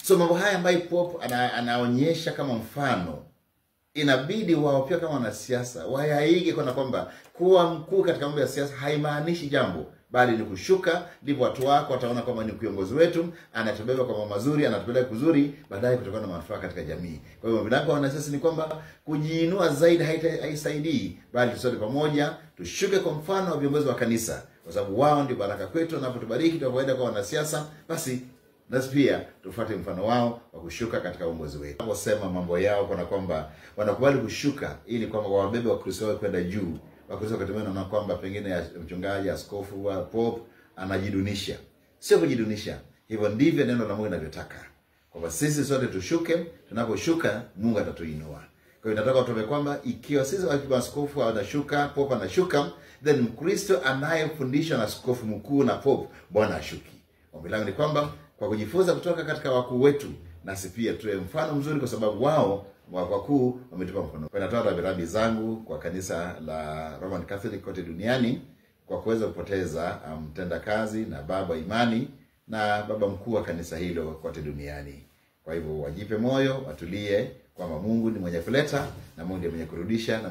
So mambo haya ambayo Pope anaonyesha kama mfano, inabidi wao pia kama wanasiasa wayaige, kwa kwamba kuwa mkuu katika mambo ya siasa haimaanishi jambo, bali ni kushuka. Ndipo watu wako wataona kwamba ni kiongozi wetu, anatubeba kwa mambo mazuri, anatupeleka kuzuri, baadaye kutokana na manufaa katika jamii. Kwa hivyo mlango wa wanasiasa ni kwamba kujiinua zaidi haisaidii, bali tusote pamoja, tushuke kwa mfano wa viongozi wa kanisa, kwa sababu wao ndio baraka kwetu. Na tunapotubariki tunapoenda kwa wanasiasa, basi nasi pia tufuate mfano wao wa kushuka katika uongozi wetu. Wanaposema mambo yao kuna kwamba wanakubali kushuka ili kwamba wabebe wa Kristo wao kwenda juu. Wakristo katemena na kwamba pengine ya mchungaji, askofu wa Pope anajidunisha. Sio kujidunisha. Hivyo ndivyo neno la Mungu linavyotaka. Kwamba sisi sote tushuke, tunaposhuka Mungu atatuinua. Kwa hiyo nataka tuombe kwamba ikiwa sisi wa askofu wanashuka, Pope anashuka, then Mkristo anayefundishwa na askofu mkuu na Pope, Bwana ashuki. Ombi langu ni kwamba kwa kujifunza kutoka katika wakuu wetu, nasi pia tuwe mfano mzuri, kwa sababu wao wakuu wametupa mfano. Kwa natoa rambirambi zangu kwa kanisa la Roman Catholic kote duniani kwa kuweza kupoteza mtendakazi na baba imani na baba mkuu wa kanisa hilo kote duniani. Kwa hivyo wajipe moyo, watulie, kwamba Mungu ni mwenye kuleta na Mungu ndiye mwenye kurudisha.